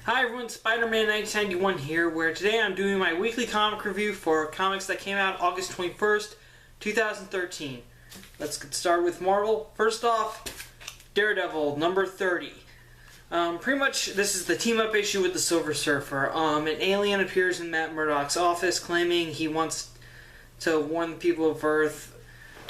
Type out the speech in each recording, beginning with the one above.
Hi everyone, Spider-Man 1991 here, where today I'm doing my weekly comic review for comics that came out August 21st, 2013. Let's get started with Marvel. First off, Daredevil, number 30. Pretty much, this is the team-up issue with the Silver Surfer. An alien appears in Matt Murdock's office claiming he wants to warn the people of Earth,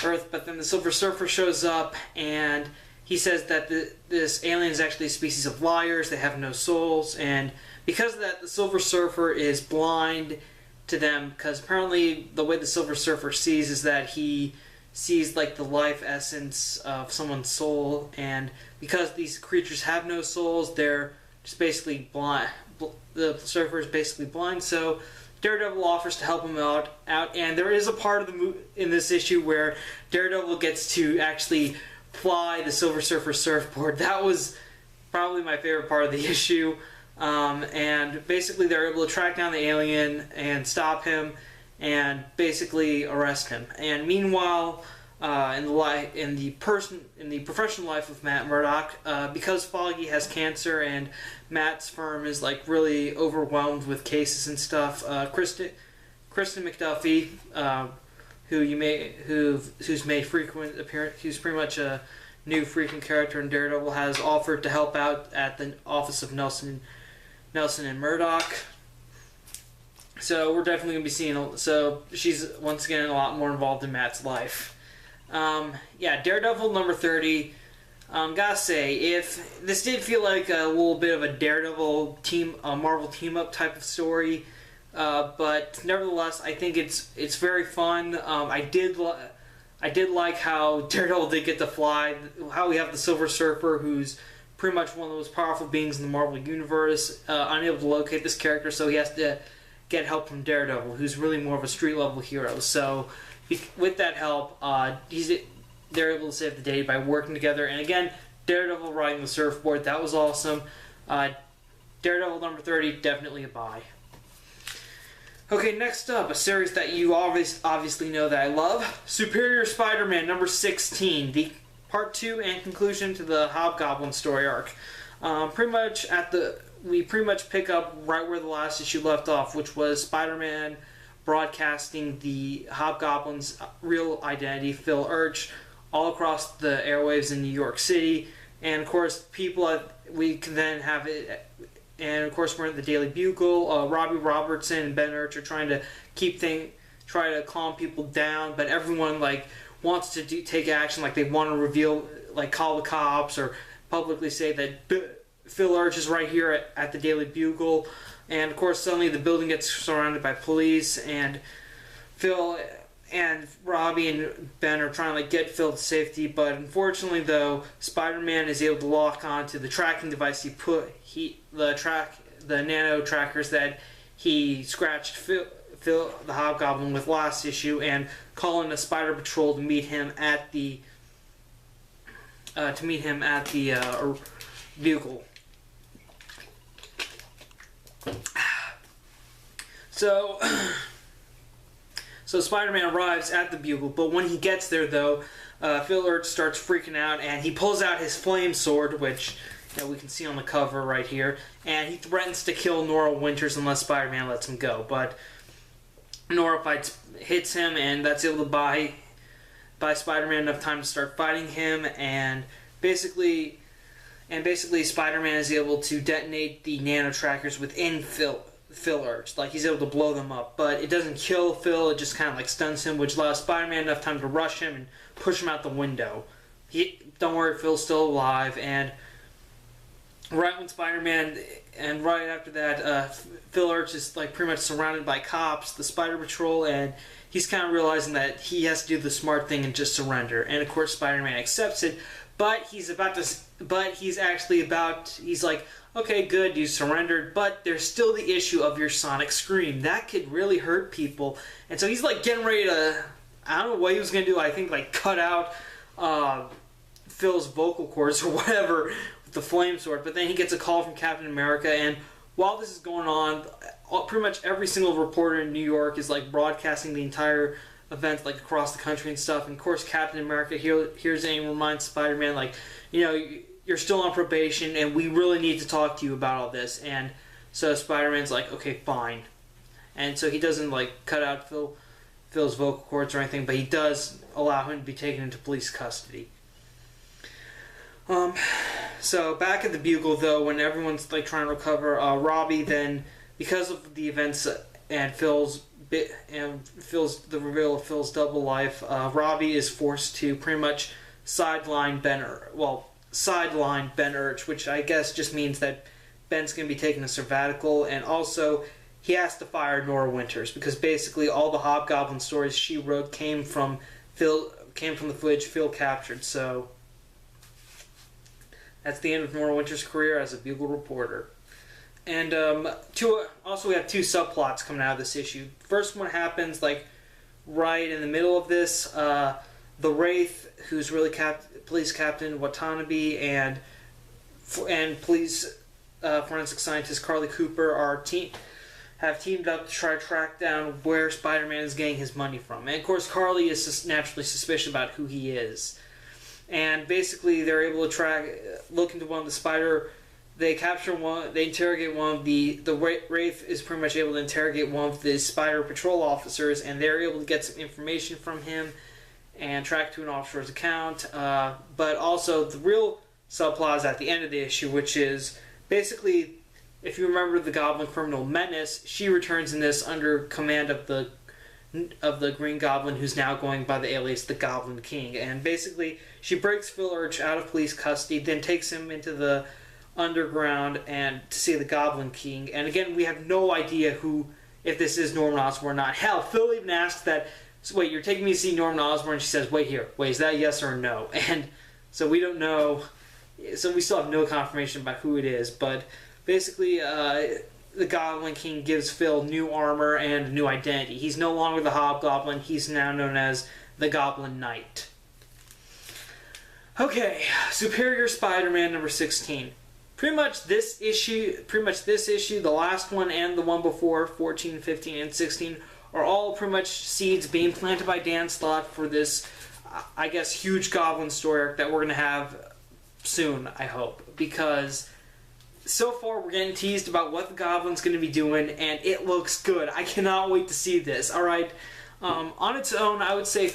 but then the Silver Surfer shows up and he says that this alien is actually a species of liars. They have no souls, and because of that, the Silver Surfer is blind to them, because apparently the way the Silver Surfer sees is that he sees like the life essence of someone's soul, and because these creatures have no souls, they're just basically blind. The Surfer is basically blind, so Daredevil offers to help him out, and there is a part of the in this issue where Daredevil gets to actually fly the Silver Surfer surfboard. That was probably my favorite part of the issue. And basically they're able to track down the alien and stop him and basically arrest him. And meanwhile, in the professional life of Matt Murdock, because Foggy has cancer and Matt's firm is like really overwhelmed with cases and stuff, Kristen McDuffie, who's made frequent appearance, who's pretty much a new frequent character in Daredevil, has offered to help out at the office of Nelson and Murdock. So we're definitely going to be seeing. So she's once again a lot more involved in Matt's life. Yeah, Daredevil number 30. Gotta say, if this did feel like a little bit of a Daredevil Marvel team up type of story. But nevertheless, I think it's very fun. I did like how Daredevil did get to fly. How we have the Silver Surfer, who's pretty much one of the most powerful beings in the Marvel Universe, unable to locate this character, so he has to get help from Daredevil, who's really more of a street level hero. So with that help, they're able to save the day by working together. And again, Daredevil riding the surfboard, that was awesome. Daredevil number 30, definitely a buy. Okay, next up, a series that you obviously know that I love, Superior Spider-Man number 16, the part 2 and conclusion to the Hobgoblin story arc. We pretty much pick up right where the last issue left off, which was Spider-Man broadcasting the Hobgoblin's real identity, Phil Urch, all across the airwaves in New York City, and of course we can then have it. And of course, we're in the Daily Bugle. Robbie Robertson and Ben Urch are trying to try to calm people down, but everyone wants to take action. Like they want to reveal, call the cops or publicly say that Phil Urch is right here at the Daily Bugle. And of course, suddenly the building gets surrounded by police, and Phil and Robbie and Ben are trying to get Phil to safety, but unfortunately, though, Spider-Man is able to lock onto the tracking device the nano trackers that he scratched Phil the Hobgoblin with last issue, and call in the Spider Patrol to meet him at the Bugle. So Spider-Man arrives at the Bugle, but when he gets there, though, Phil Urch starts freaking out, and he pulls out his flame sword, which we can see on the cover right here, and he threatens to kill Nora Winters unless Spider-Man lets him go. But Nora hits him, and that's able to buy Spider-Man enough time to start fighting him, and basically Spider-Man is able to detonate the nano trackers within Phil Urch. He's able to blow them up, but it doesn't kill Phil, it just kind of stuns him, which allows Spider-Man enough time to rush him and push him out the window. Don't worry, Phil's still alive, and right after that, Phil Urch is pretty much surrounded by cops, the Spider Patrol, and he's kind of realizing that he has to do the smart thing and just surrender. And of course, Spider-Man accepts it, but he's like, okay, good, you surrendered, but there's still the issue of your sonic scream. That could really hurt people. And so he's getting ready to, I don't know what he was going to do, I think cut out Phil's vocal cords or whatever with the flame sword. But then he gets a call from Captain America, and while this is going on, pretty much every single reporter in New York is broadcasting the entire event across the country and stuff. And of course, Captain America hears it and reminds Spider-Man you're still on probation, and we really need to talk to you about all this. And so Spider-Man's like, okay, fine. And so he doesn't like cut out Phil's vocal cords or anything, but he does allow him to be taken into police custody. So back at the Bugle, though, when everyone's like trying to recover, Robbie then, because of the events and the reveal of Phil's double life, Robbie is forced to pretty much sideline Ben Urch, which I guess just means that Ben's going to be taking a sabbatical, and also he has to fire Nora Winters because basically all the Hobgoblin stories she wrote came from the footage Phil captured. So that's the end of Nora Winters' career as a Bugle reporter. And also we have two subplots coming out of this issue. First one happens like right in the middle of this. The Wraith, who's really police captain Watanabe, and police forensic scientist Carly Cooper have teamed up to try to track down where Spider-Man is getting his money from. And of course, Carly is just naturally suspicious about who he is. And basically, they're able to look into one of the Spider. They capture one. They interrogate one of the Wraith is pretty much able to interrogate one of the Spider Patrol officers, and they're able to get some information from him and track to an offshore's account. But also, the real subplot is at the end of the issue, which is basically, if you remember the Goblin criminal Menace, she returns in this under command of the Green Goblin, who's now going by the alias the Goblin King. And basically, she breaks Phil Urch out of police custody, then takes him into the underground and to see the Goblin King. And again, we have no idea if this is Norman Osborn or not. Hell, Phil even asks that, so wait, you're taking me to see Norman Osborn? She says, wait, is that yes or no? And so we don't know. So we still have no confirmation about who it is. But basically, the Goblin King gives Phil new armor and a new identity. He's no longer the Hobgoblin. He's now known as the Goblin Knight. Okay, Superior Spider-Man number 16. Pretty much this issue, the last one and the one before, 14, 15, and 16, are all pretty much seeds being planted by Dan Slott for this, I guess, huge Goblin story arc that we're going to have soon, I hope. Because so far we're getting teased about what the Goblin's going to be doing, and it looks good. I cannot wait to see this, alright? On its own, I would say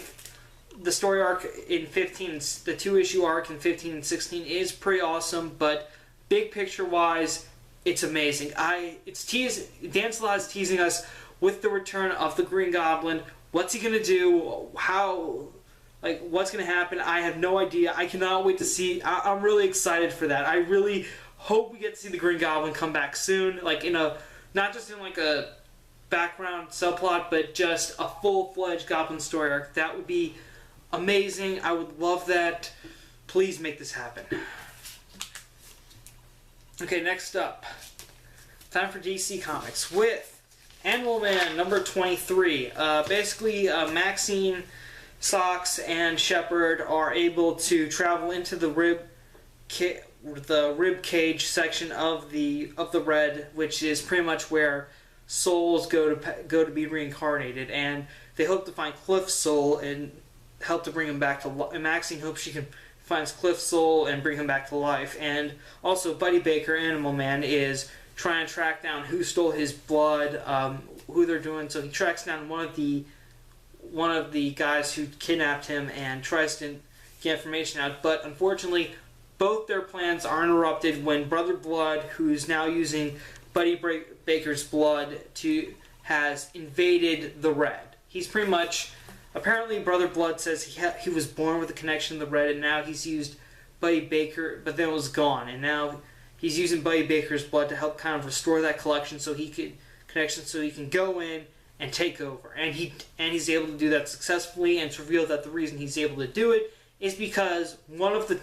the story arc in 15, the 2-issue arc in 15 and 16 is pretty awesome, but big picture wise, it's amazing. Dan Slott is teasing us with the return of the Green Goblin. What's he gonna do? What's gonna happen? I have no idea. I cannot wait to see. I'm really excited for that. I really hope we get to see the Green Goblin come back soon, not just in a background subplot, but just a full-fledged Goblin story arc. That would be amazing. I would love that. Please make this happen. Okay, next up, time for DC Comics with Animal Man number 23. Basically, Maxine, Socks, and Shepard are able to travel into the rib cage section of the Red, which is pretty much where souls go to be reincarnated, and they hope to find Cliff's soul and help to bring him back to life. And Maxine hopes she can finds Cliff's soul and bring him back to life. And also, Buddy Baker, Animal Man, is trying to track down who stole his blood, who they're doing. So he tracks down one of the guys who kidnapped him and tries to get information out. But unfortunately, both their plans are interrupted when Brother Blood, who's now using Buddy Baker's blood, has invaded the Red. He's pretty much... Apparently, Brother Blood says he was born with a connection to the Red, and now he's used Buddy Baker, but then it was gone, and now he's using Buddy Baker's blood to help kind of restore that connection so he can go in and take over. And he's able to do that successfully, and it's revealed that the reason he's able to do it is because one of the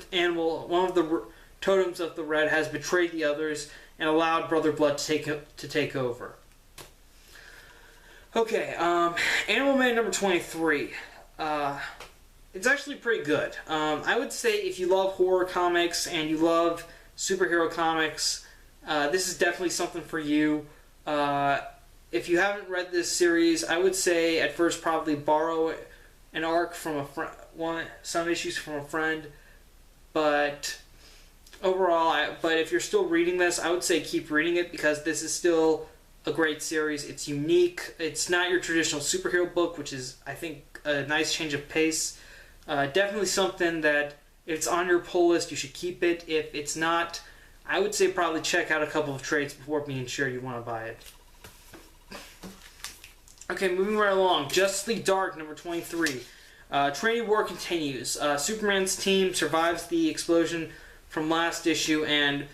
totems of the Red has betrayed the others and allowed Brother Blood to take over. Okay, Animal Man number 23. It's actually pretty good. I would say if you love horror comics and you love superhero comics, this is definitely something for you. If you haven't read this series, I would say at first probably borrow an arc from some issues from a friend, but overall, but if you're still reading this, I would say keep reading it because this is still a great series. It's unique. It's not your traditional superhero book, which is, I think, a nice change of pace. Definitely something that if it's on your pull list, you should keep it. If it's not, I would say probably check out a couple of trades before being sure you want to buy it. Okay, moving right along. Justice League Dark, number 23. Trinity War continues. Superman's team survives the explosion from last issue, and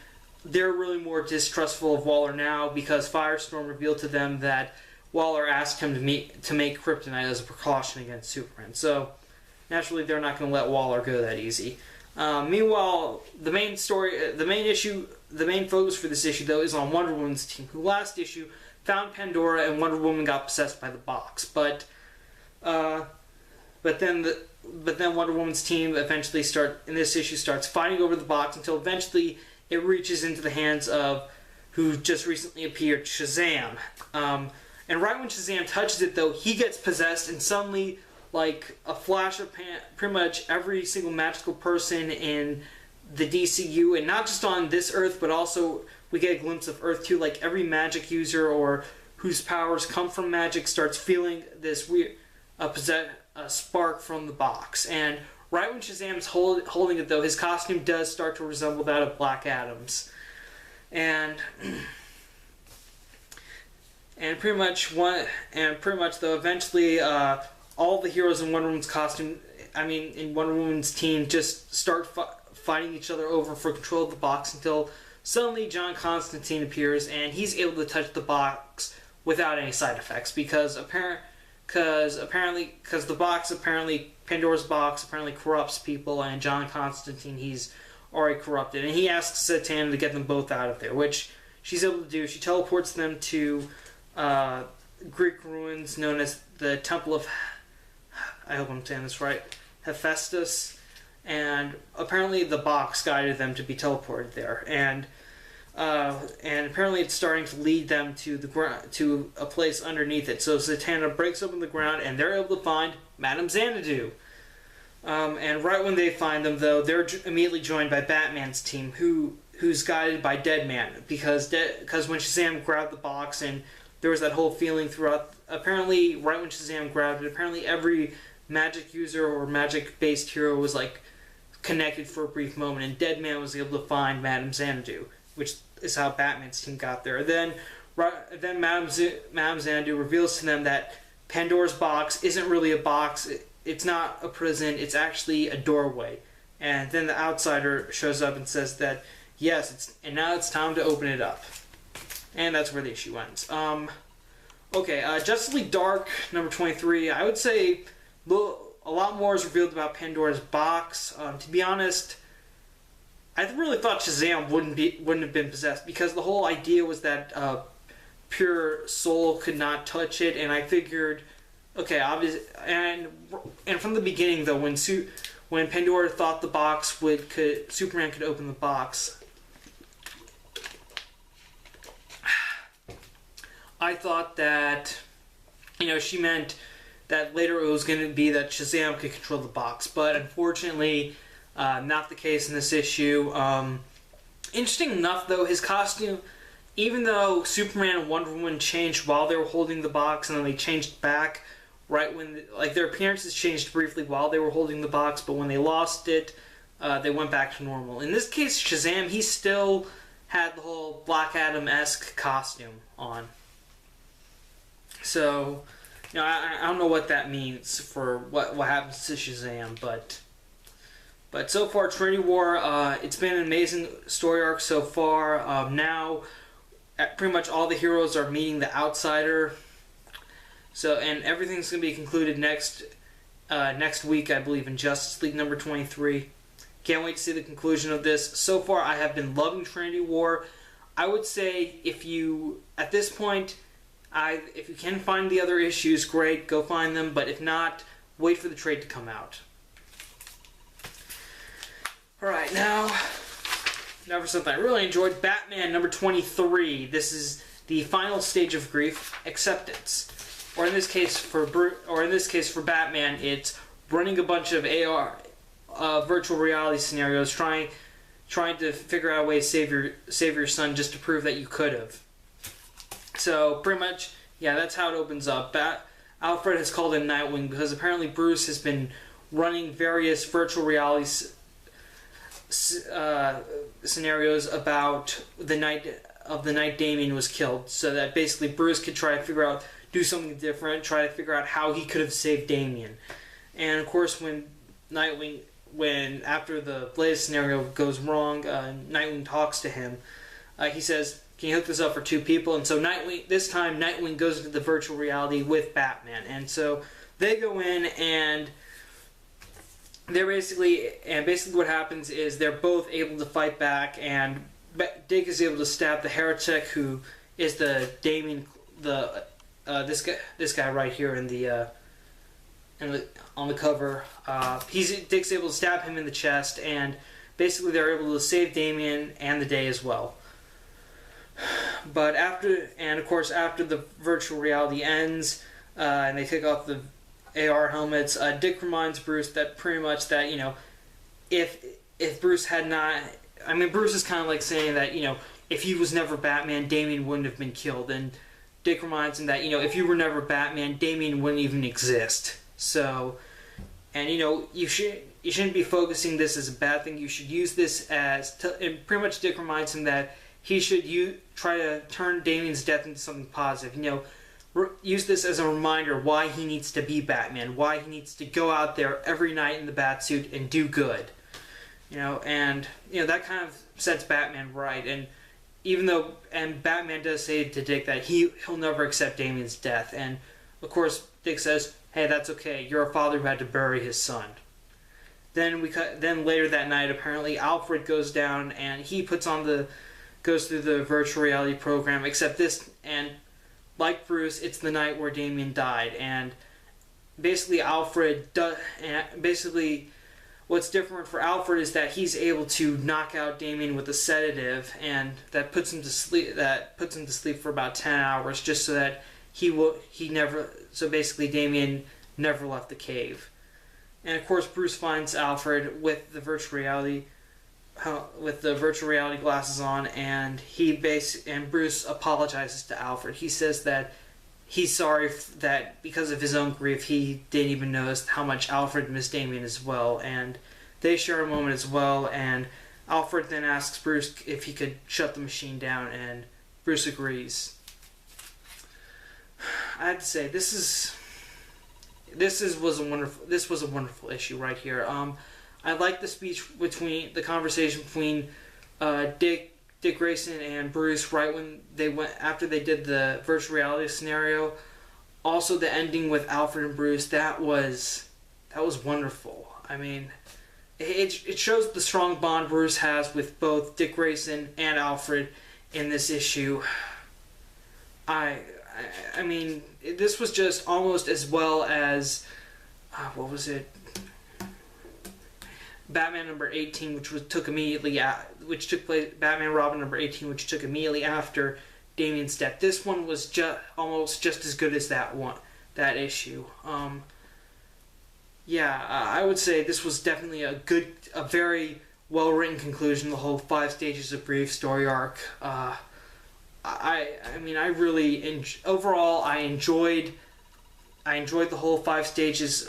they're really more distrustful of Waller now because Firestorm revealed to them that Waller asked him to make kryptonite as a precaution against Superman. So, naturally, they're not going to let Waller go that easy. Meanwhile, the main focus for this issue, though, is on Wonder Woman's team, who last issue found Pandora and Wonder Woman got possessed by the box. But then Wonder Woman's team eventually starts fighting over the box until eventually it reaches into the hands of who just recently appeared, Shazam. And right when Shazam touches it, though, he gets possessed, and suddenly, like a flash of pretty much every single magical person in the DCU, and not just on this Earth, but also we get a glimpse of Earth too. Like every magic user or whose powers come from magic starts feeling this weird spark from the box. And right when Shazam's holding it, though, his costume does start to resemble that of Black Adam's, and pretty much though, eventually all the heroes in Wonder Woman's in Wonder Woman's team just start fighting each other over for control of the box until suddenly John Constantine appears and he's able to touch the box without any side effects because Pandora's box apparently corrupts people, and John Constantine, he's already corrupted, and he asks Zatanna to get them both out of there, which she's able to do. She teleports them to Greek ruins known as the Temple of, I hope I'm saying this right, Hephaestus, and apparently the box guided them to be teleported there, and apparently it's starting to lead them to the ground, to a place underneath it. So Zatanna breaks open the ground, and they're able to find Madame Xanadu. And right when they find them, though, they're immediately joined by Batman's team, who's guided by Deadman, because when Shazam grabbed the box, and there was that whole feeling throughout. Apparently, right when Shazam grabbed it, apparently every magic user or magic-based hero was like connected for a brief moment, and Deadman was able to find Madame Xanadu, which is how Batman's team got there. Then Madame Xanadu reveals to them that Pandora's box isn't really a box. It's not a prison. It's actually a doorway. And then the outsider shows up and says that yes, now it's time to open it up. And that's where the issue ends. Justice League Dark number 23. I would say a lot more is revealed about Pandora's box. To be honest, I really thought Shazam wouldn't have been possessed because the whole idea was that pure soul could not touch it, and I figured, okay, obviously, and from the beginning though, when Pandora thought the box Superman could open the box, I thought that she meant that later it was going to be that Shazam could control the box, but unfortunately, not the case in this issue. Interesting enough, though, his costume, even though Superman and Wonder Woman changed while they were holding the box, and then they changed back right when, their appearances changed briefly while they were holding the box, but when they lost it, they went back to normal. In this case, Shazam, he still had the whole Black Adam-esque costume on. So, I don't know what that means for what happens to Shazam, but so far, Trinity War, it's been an amazing story arc so far. Now, pretty much all the heroes are meeting the outsider. So, and everything's going to be concluded next week, I believe, in Justice League number 23. Can't wait to see the conclusion of this. So far, I have been loving Trinity War. I would say if you can find the other issues, great, go find them. But if not, wait for the trade to come out. Alright, now for something I really enjoyed, Batman number 23. This is the final stage of grief, acceptance. Or in this case for Batman, it's running a bunch of AR virtual reality scenarios, trying trying to figure out a way to save your son just to prove that you could have. So pretty much, yeah, that's how it opens up. Alfred has called in Nightwing because apparently Bruce has been running various virtual reality scenarios about the night Damien was killed, so that basically Bruce could try to figure out, do something different, try to figure out how he could have saved Damien. And of course, when after the latest scenario goes wrong, Nightwing talks to him. He says, "Can you hook this up for 2 people?" And so Nightwing goes into the virtual reality with Batman, and so they go in and basically what happens is they're both able to fight back, and Dick is able to stab the heretic, who is the Damien, this guy right here on the cover. Dick's able to stab him in the chest, and basically they're able to save Damien and the day as well. But after the virtual reality ends, and they take off the AR helmets, Dick reminds Bruce that pretty much that, if Bruce had not, Bruce is kind of like saying that, if he was never Batman, Damien wouldn't have been killed, and Dick reminds him that, if you were never Batman, Damien wouldn't even exist. So, and you shouldn't be focusing this as a bad thing. You should use this and pretty much Dick reminds him that he should try to turn Damien's death into something positive. Use this as a reminder why he needs to be Batman, why he needs to go out there every night in the Batsuit and do good. And that kind of sets Batman right. And Batman does say to Dick that he'll never accept Damien's death. And of course, Dick says, "Hey, that's okay. You're a father who had to bury his son." Then later that night, apparently Alfred goes down and he goes through the virtual reality program. Except this, and like Bruce, it's the night where Damien died. And basically what's different for Alfred is that he's able to knock out Damien with a sedative, and that puts him to sleep for about 10 hours, just so that Damien never left the cave. And of course, Bruce finds Alfred with the virtual reality glasses on, and Bruce apologizes to Alfred. He says that he's sorry that because of his own grief, he didn't even notice how much Alfred missed Damien as well. And they share a moment as well, and Alfred then asks Bruce if he could shut the machine down, and Bruce agrees. I have to say, this was a wonderful issue right here. I like the conversation between Dick Grayson and Bruce right when after they did the virtual reality scenario. Also, the ending with Alfred and Bruce, that was wonderful. It shows the strong bond Bruce has with both Dick Grayson and Alfred in this issue. This was just almost as well as what was it? Batman number 18, Batman Robin number 18, which took immediately after Damien's death. This one was almost just as good as that issue. I would say this was definitely a very well-written conclusion to the whole 5 stages of grief story arc. Overall, I enjoyed the whole 5 stages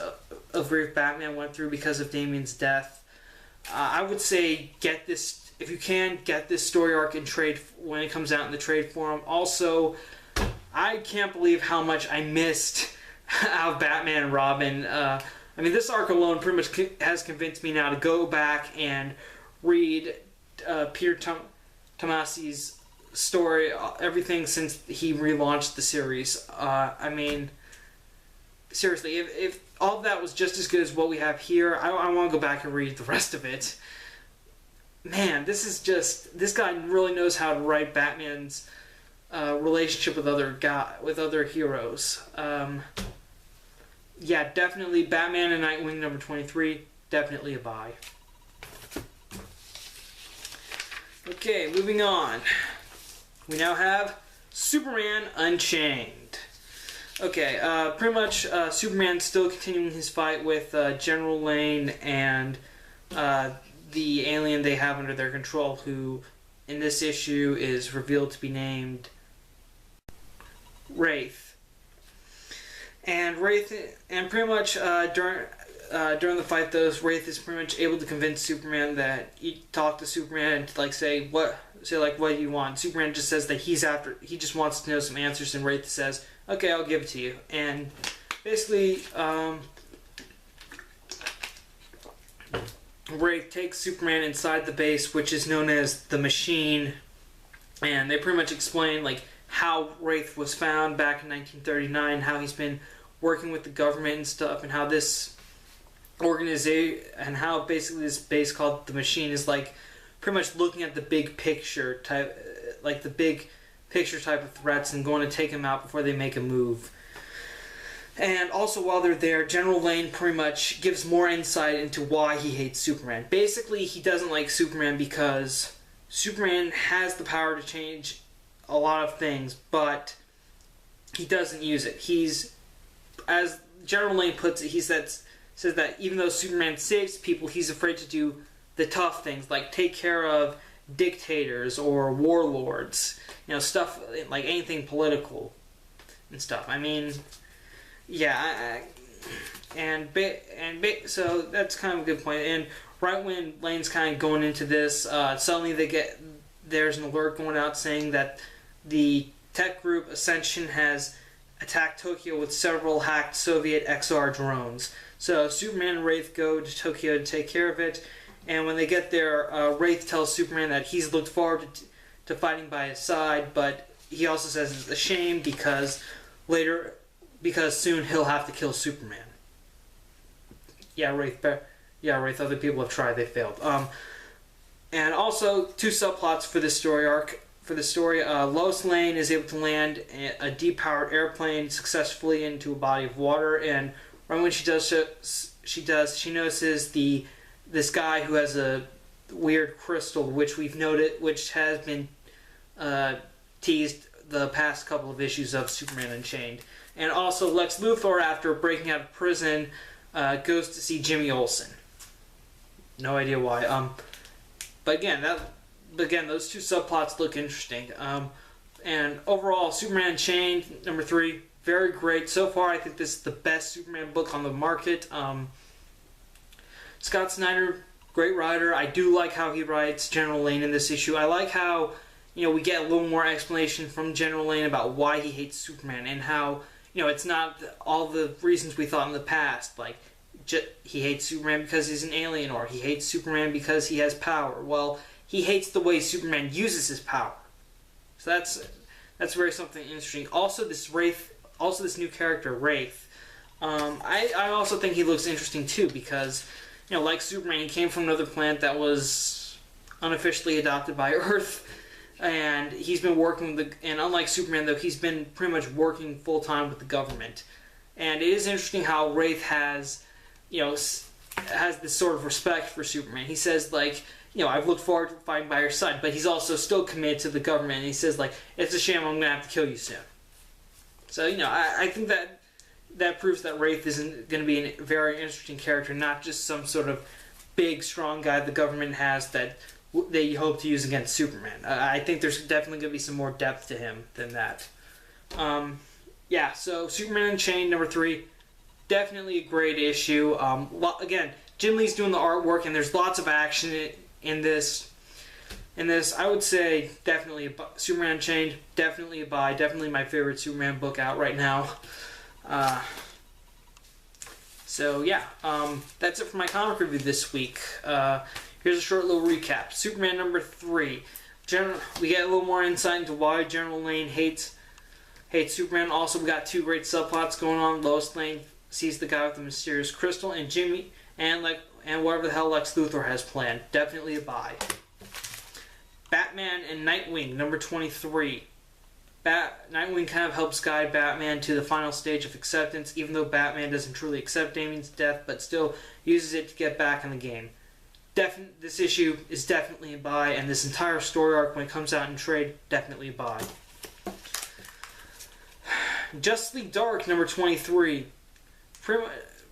of grief Batman went through because of Damien's death. I would say if you can, get this story arc in trade when it comes out in the trade forum. Also, I can't believe how much I missed out of Batman and Robin. This arc alone pretty much has convinced me now to go back and read Peter Tomasi's story, everything since he relaunched the series. Seriously, if all of that was just as good as what we have here, I want to go back and read the rest of it. Man, this guy really knows how to write Batman's relationship with other heroes. Definitely Batman and Nightwing number 23, definitely a buy. Okay, moving on. We now have Superman Unchained. Okay, pretty much Superman's still continuing his fight with General Lane and the alien they have under their control, who in this issue is revealed to be named Wraith. And pretty much during the fight, though, Wraith is pretty much able to convince Superman that he talk to Superman and like say what do you want? Superman just says that he just wants to know some answers, and Wraith says, okay, I'll give it to you. And basically, Wraith takes Superman inside the base, which is known as the Machine, and they pretty much explain like how Wraith was found back in 1939, how he's been working with the government and stuff, and how this organization, and how basically this base called the Machine is like pretty much looking at the big picture type, like the big picture type of threats, and going to take them out before they make a move. And also while they're there, General Lane pretty much gives more insight into why he hates Superman. Basically, he doesn't like Superman because Superman has the power to change a lot of things, but he doesn't use it. As General Lane puts it, he says that even though Superman saves people, he's afraid to do the tough things, like take care of dictators or warlords, stuff like anything political and stuff. I mean, yeah, so that's kind of a good point. And right when Lane's kind of going into this, suddenly there's an alert going out saying that the tech group Ascension has attacked Tokyo with several hacked Soviet XR drones. So Superman and Wraith go to Tokyo to take care of it, and when they get there, Wraith tells Superman that he's looked forward to fighting by his side, but he also says it's a shame because soon he'll have to kill Superman. Yeah, Wraith, other people have tried, they failed. And also, two subplots for this story arc. For the story, Lois Lane is able to land a deep-powered airplane successfully into a body of water, and right when she she notices this guy who has a weird crystal, which we've noted, which has been teased the past couple of issues of Superman Unchained. And also, Lex Luthor, after breaking out of prison, goes to see Jimmy Olsen. No idea why. But again, those two subplots look interesting. And overall, Superman Unchained, number 3, very great. So far, I think this is the best Superman book on the market. Scott Snyder, great writer. I do like how he writes General Lane in this issue. I like how, we get a little more explanation from General Lane about why he hates Superman, and how, it's not all the reasons we thought in the past, like he hates Superman because he's an alien, or he hates Superman because he has power. Well, he hates the way Superman uses his power. So that's very something interesting. Also, this new character, Wraith. I also think he looks interesting too because, like Superman, he came from another planet that was unofficially adopted by Earth, and he's been working with and unlike Superman, though, he's been pretty much working full time with the government. And it is interesting how Wraith has this sort of respect for Superman. He says, like, I've looked forward to fighting by your side, but he's also still committed to the government, and he says, like, it's a shame I'm going to have to kill you soon. So, I think that proves that Wraith isn't going to be a very interesting character, not just some sort of big, strong guy the government has that they hope to use against Superman. I think there's definitely going to be some more depth to him than that. So Superman Unchained, number 3, definitely a great issue. Again, Jim Lee's doing the artwork, and there's lots of action in this. I would say definitely Superman Unchained, definitely a buy, definitely my favorite Superman book out right now. That's it for my comic review this week. Here's a short little recap. Superman number 3. We get a little more insight into why General Lane hates Superman. Also, we got 2 great subplots going on. Lois Lane sees the guy with the mysterious crystal, and Jimmy and whatever the hell Lex Luthor has planned. Definitely a buy. Batman and Nightwing, number 23. Nightwing kind of helps guide Batman to the final stage of acceptance, even though Batman doesn't truly accept Damian's death, but still uses it to get back in the game. This issue is definitely a buy, and this entire story arc, when it comes out in trade, definitely a buy. Justice League Dark, number 23.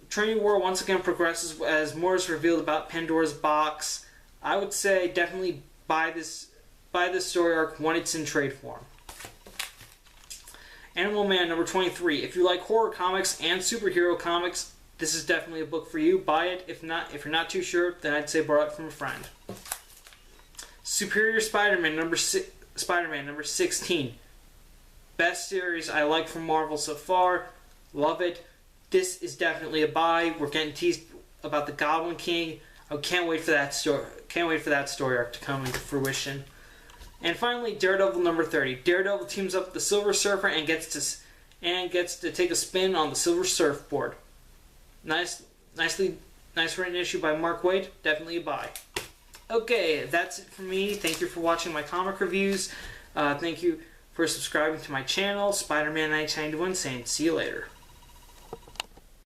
Trinity War once again progresses as more is revealed about Pandora's box. I would say definitely buy this story arc when it's in trade form. Animal Man number 23. If you like horror comics and superhero comics, this is definitely a book for you. Buy it. If you're not too sure, then I'd say borrow it from a friend. Superior Spider-Man number 16. Best series I like from Marvel so far. Love it. This is definitely a buy. We're getting teased about the Goblin King. I can't wait for that story. Can't wait for that story arc to come into fruition. And finally, Daredevil number 30. Daredevil teams up with the Silver Surfer and gets to take a spin on the Silver Surfboard. Nice written issue by Mark Waid. Definitely a buy. Okay, that's it for me. Thank you for watching my comic reviews. Thank you for subscribing to my channel. Spider-Man 1991 saying see you later.